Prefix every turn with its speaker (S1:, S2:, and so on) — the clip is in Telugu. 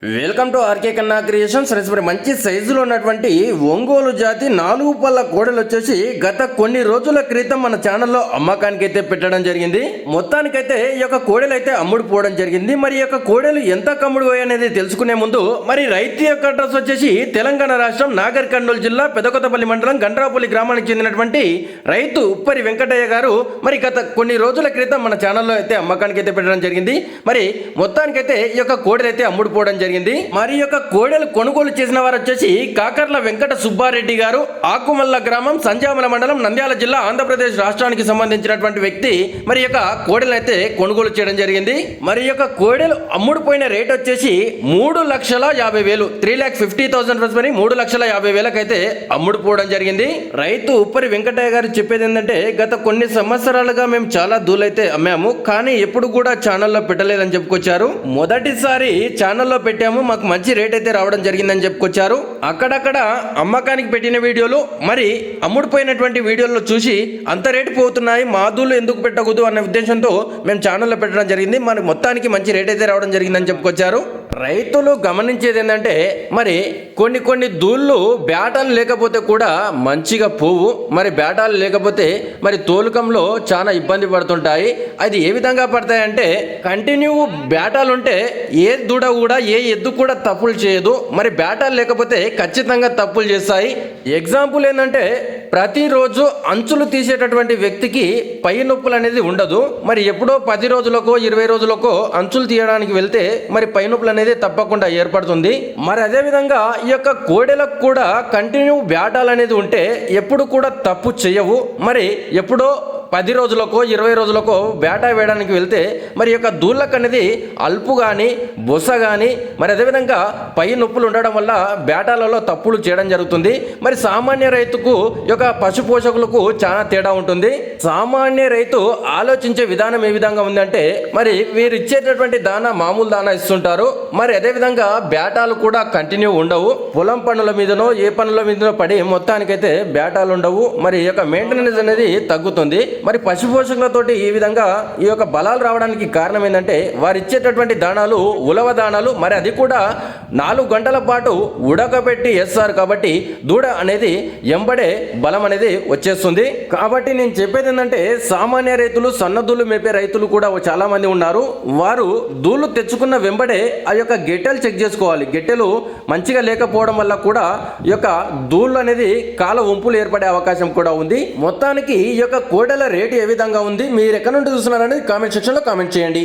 S1: వెల్కమ్ టు ఆర్కే కన్నా క్రియేషన్స్. మరి మంచి సైజులో ఉన్నటువంటి ఒంగోలు జాతి 4 పళ్ళ కోడలు వచ్చేసి గత కొన్ని రోజుల క్రితం మన ఛానల్లో అమ్మకానికి అయితే పెట్టడం జరిగింది. మొత్తానికైతే ఈ యొక్క కోడలు అయితే అమ్ముడు పోవడం జరిగింది. మరి ఈ యొక్క కోడలు ఎంత కమ్ముడు అనేది తెలుసుకునే ముందు మరి రైతు యొక్క అడ్రస్ వచ్చేసి తెలంగాణ రాష్ట్రం నాగర్ కర్నూలు జిల్లా పెదకొత్తపల్లి మండలం గండ్రాపల్లి గ్రామానికి చెందినటువంటి రైతు ఉప్పరి వెంకటయ్య గారు మరి గత కొన్ని రోజుల క్రితం మన ఛానల్లో అయితే అమ్మకానికి అయితే పెట్టడం జరిగింది. మరి మొత్తానికైతే ఈ యొక్క కోడలు అయితే అమ్ముడు పోవడం జరిగింది. మరి యొక్క కోడెలు కొనుగోలు చేసిన వారు వచ్చేసి కాకర్ల వెంకట సుబ్బారెడ్డి గారు, ఆకుమల్ల గ్రామం, సంజామల మండలం, నంద్యాల జిల్లా, ఆంధ్రప్రదేశ్ రాష్ట్రానికి సంబంధించినటువంటి వ్యక్తి మరి యొక్క కోడెలు అయితే కొనుగోలు చేయడం జరిగింది. మరి యొక్క కోడెలు అమ్ముడు పోయిన రేట్ వచ్చేసి 3,50,000 3,50,000 మరి 3,50,000 అయితే అమ్ముడు పోవడం జరిగింది. రైతు ఉప్పరి వెంకటయ్య గారు చెప్పేది ఏంటంటే గత కొన్ని సంవత్సరాలుగా మేము చాలా దూలైతే అమ్మాము, కానీ ఎప్పుడు కూడా ఛానల్లో పెట్టలేదని చెప్పుకొచ్చారు. మొదటిసారి ఛానల్లో పెట్టాము, మాకు మంచి రేట్ అయితే రావడం జరిగిందని చెప్పుకొచ్చారు. అక్కడక్కడ అమ్మకానికి పెట్టిన వీడియోలు మరి అమ్ముడుపోయినటువంటి వీడియోల్లో చూసి అంత రేటు పోతున్నాయి, మా దూళ్ళు ఎందుకు పెట్టకూడదు అన్న ఉద్దేశంతో మేము ఛానల్లో పెట్టడం జరిగింది. మరి మొత్తానికి మంచి రేట్ అయితే రావడం జరిగిందని చెప్పుకొచ్చారు. రైతులు గమనించేది ఏంటంటే మరి కొన్ని దూళ్ళు బేటాలు లేకపోతే కూడా మంచిగా పోవు, మరి బేటాలు లేకపోతే మరి తోలుకంలో చాలా ఇబ్బంది పడుతుంటాయి. అది ఏ విధంగా పడతాయంటే కంటిన్యూ బేటాలు ఉంటే ఏ దూడ కూడా ఏ ఎద్దు కూడా తప్పులు చేయదు, మరి బేటాలు లేకపోతే ఖచ్చితంగా తప్పులు చేస్తాయి. ఎగ్జాంపుల్ ఏంటంటే ప్రతిరోజు అంచులు తీసేటటువంటి వ్యక్తికి పై నొప్పులు అనేది ఉండదు. మరి ఎప్పుడో 10 రోజులకో 20 రోజులకో అంచులు తీయడానికి వెళ్తే మరి పై నొప్పులు అనేది తప్పకుండా ఏర్పడుతుంది. మరి అదే విధంగా ఈ యొక్క కోడెలకు కూడా కంటిన్యూ బ్యాటాలు అనేది ఉంటే ఎప్పుడు కూడా తప్పు చేయవు. మరి ఎప్పుడో 10 రోజులకో 20 రోజులకో బేటా వేయడానికి వెళ్తే మరి యొక్క దూళ్ళకు అనేది అల్పు కానీ బొస కానీ మరి అదేవిధంగా పై నొప్పులు ఉండడం వల్ల బేటాలలో తప్పులు చేయడం జరుగుతుంది. మరి సామాన్య రైతుకు యొక్క పశు పోషకులకు చాలా తేడా ఉంటుంది. సామాన్య రైతు ఆలోచించే విధానం ఏ విధంగా ఉందంటే మరి వీరు ఇచ్చేటటువంటి దానా మామూలు దానా ఇస్తుంటారు, మరి అదేవిధంగా బేటాలు కూడా కంటిన్యూ ఉండవు. పొలం పనుల మీదనో ఏ పనుల మీదనో పడి మొత్తానికైతే బేటాలు ఉండవు. మరి ఈ యొక్క మెయింటెనెన్స్ అనేది తగ్గుతుంది. మరి పశు పోషకులతోటి ఈ విధంగా ఈ యొక్క బలాలు రావడానికి కారణం ఏంటంటే వారు ఇచ్చేటటువంటి దానాలు ఉలవ దానాలు, మరి అది కూడా 4 గంటల పాటు ఉడకబెట్టి వేస్తారు. కాబట్టి దూడ అనేది ఎంబడే బలం అనేది వచ్చేస్తుంది. కాబట్టి నేను చెప్పేది ఏంటంటే సామాన్య రైతులు, సన్నదూళ్ళు మేపే రైతులు కూడా చాలా మంది ఉన్నారు. వారు దూళ్ళు తెచ్చుకున్న వెంబడే ఆ యొక్క గెట్టెలు చెక్ చేసుకోవాలి. గెట్టెలు మంచిగా లేకపోవడం వల్ల కూడా ఈ యొక్క దూళ్ళు అనేది కాల వంపులు ఏర్పడే అవకాశం కూడా ఉంది. మొత్తానికి ఈ యొక్క కోడెల రేటు ఏ విధంగా ఉంది, మీరు ఎక్కడి నుండి చూస్తున్నారనేది కామెంట్ సెక్షన్లో కామెంట్ చేయండి.